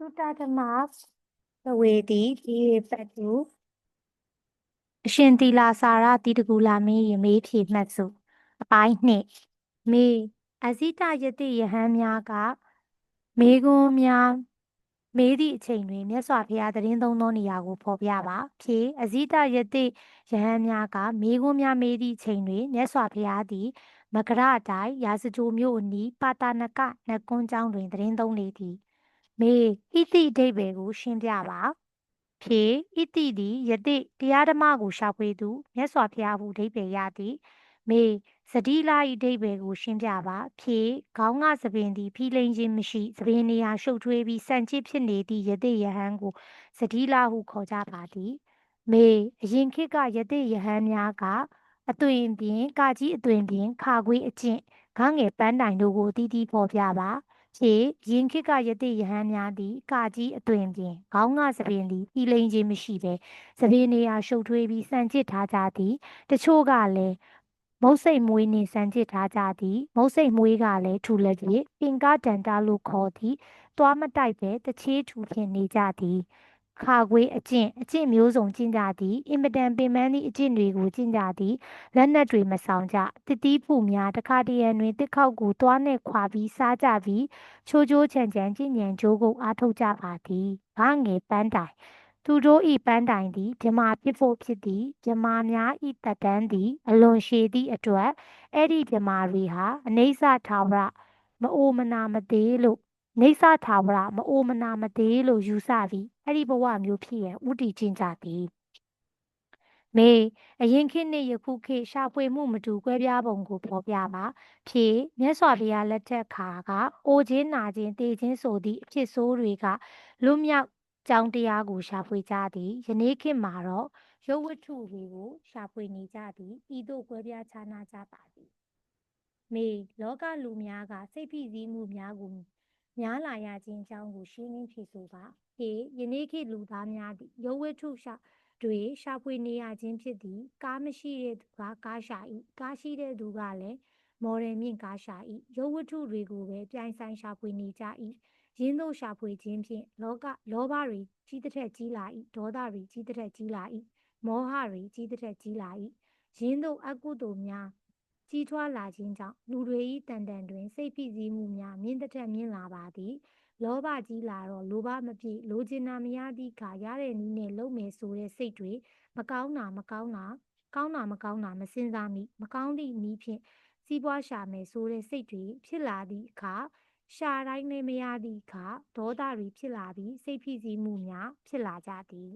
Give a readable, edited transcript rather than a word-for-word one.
သုတဓမ္မသဝေတိဒီပတ်တုအရှင်သီလာစာရတိတကူလာမင်းရေမေးဖြေမှတ်စုအပိုင်းနှစ်မေအဇိတယတိယဟန်များကမေကွန်းများမေးသည့်အချိန်တွင်မြတ်စွာဘုရားသတင်းသုံးသောနေရာကိုဖော်ပြပါဖြေအဇိတယတိယဟန်များကမေကွန်းများမေးသည့်အချိန်တွင်မြတ်စွာဘုရားသည်မကရတိုင်းရာဇဂိုမြို့အနီးပါတာနကနတ်ကွန်းကျောင်းတွင်သတင်းသုံးလေသည်မေဣတိအဓိပ္ပာယ်ကိုရှင်းပြပါဖြေဣတိသည်ယတိတရားဓမ္မကိုရှာဖွေသူမြတ်စွာဘုရားဟုအဓိပ္ပာယ်ရသည်မေစတိလာ၏အဓိပ္ပာယ်ကိုရှင်းပြပါဖြေခေါင်းကသပင်သည်ဖိလိန်ခြင်းမရှိသပင်နေရာရှုပ်ထွေးပြီးစံချစ်ဖြစ်နေသည့်ယတိယဟန်ကိုစတိလာဟုခေါ်ကြပါသည်မေအရင်ခေတ်ကယတိယဟန်များကအသွင်ပြင်ကကြီးအသွင်ပြင်ခါခွေးအကျင့်ဂငယ်ပန်းတိုင်တို့ကိုအသီးသီးဖော်ပြပါဖြေယင်ခေတ်ကယတိယဟန်များသည်ကာကြီးအသွင်ပြင်ခေါင်းကသပင်သည်ဤလိန်ခြင်းမရှိဘဲသပင်နေရာရှုပ်ထွေးပြီးစံကျစ်ထားကြသည်တချို့ကလည်းမုတ်စိတ်မွေးနှင့်စံကျစ်ထားကြသည်မုတ်စိတ်မွေးကလည်းထူလက်၍ပင်ကတန်တာလို့ခေါ်သည်သွားမတိုက်ပဲတချေးထူဖြင့်နေကြသည်ခါခွေးအကျင့်မျိုးစုံကျင့်ကြသည်အင်မတန်ပင်ပန်းသည့်အကျင့်တွေကိုကျင့်ကြသည်လက်နက်တွေမဆောင်ကြတစ်သီးဖူများတခါတရံတွင်တစ်ခေါက်ကိုသွားနှင့်ခွာပြီးစားကြပြီးချိုးချိုးချံချံကြည်ညံကြိုးကုပ်အားထုတ်ကြပါသည်ဂငယ်ပန်းတိုင်သူတို့ဤပန်းတိုင်သည်မြမာဖြစ်ဖို့ဖြစ်သည်မြမာများဤတက်တန်းသည်အလွန်ရှည်သည့်အတွက်အဲ့ဒီမြမာတွေဟာအနေဆာထာဝရမအိုမနာမသေးလို့နေဆာထာဝရမအိုမနာမသေးလို့ယူဆပြီးအဲ့ဒီဘဝမျိုးဖြစ်ရန်ဥတီကျင့်ကြသည်မေအရင်ခေတ်နှင့်ယခုခေတ်ရှာဖွေမှုမတူကွဲပြားပုံကိုဖော်ပြပါဖြေမြတ်စွာဘုရားလက်ထက်ခါကအိုခြင်းနာခြင်းတေခြင်းဆိုသည့်အဖြစ်ဆိုးတွေကလွတ်မြောက်ကြောင်းတရားကိုရှာဖွေကြသည်ယနေ့ခေတ်မှာတော့ရုပ်ဝတ္ထုတွေကိုရှာဖွေနေကြသည်ဤသို့ကွဲပြားခြားနားကြပါသည်မေလောကလူများကစိတ်ဖိစီးမှုများကိုများလာရခြင်းအကြောင်းကိုရှင်းလင်းဖြေဆိုပါဖြေယနေ့ခေတ်လူသားများသည်ရုပ်ဝတ္ထုတွေရှာဖွေနေရခြင်းဖြစ်သည်ကားမရှိတဲ့သူကကားရှာ၏ကားရှိတဲ့သူကလည်းမော်ဒယ်မြင့်ကားရှာ၏ရုပ်ဝတ္ထုတွေကိုပဲပြိုင်ဆိုင်ရှာဖွေနေကြ၏ရင်းတို့ရှာဖွေခြင်းဖြင့်လောဘတွေကြီးတစ်ထက်ကြီးလာ၏ဒေါသတွေကြီးတစ်ထက်ကြီးလာ၏မောဟတွေကြီးတစ်ထက်ကြီးလာ၏ရင်းတို့အကုသိုလ်များကြီးထွားလာခြင်းကြောင့်လူတွေ၏တန်တန်တွင်စိတ်ဖိစီးမှုများမြင့်တစ်ထက်မြင့်လာပါသည်လောဘကြီးလာတော့လိုဘမပြည့်လိုချင်တာမရသည့်အခါရတဲ့နည်းနဲ့လုပ်မယ်ဆိုတဲ့စိတ်တွေမကောင်းတာကောင်းတာမစဉ်းစားမိမကောင်းသည့်နည်းဖြင့်စီးပွားရှာမယ်ဆိုတဲ့စိတ်တွေဖြစ်လာသည့်အခါရှာတိုင်းလည်းမရသည့်အခါဒေါသတွေဖြစ်လာပြီးစိတ်ဖိစီးမှုများဖြစ်လာကြသည်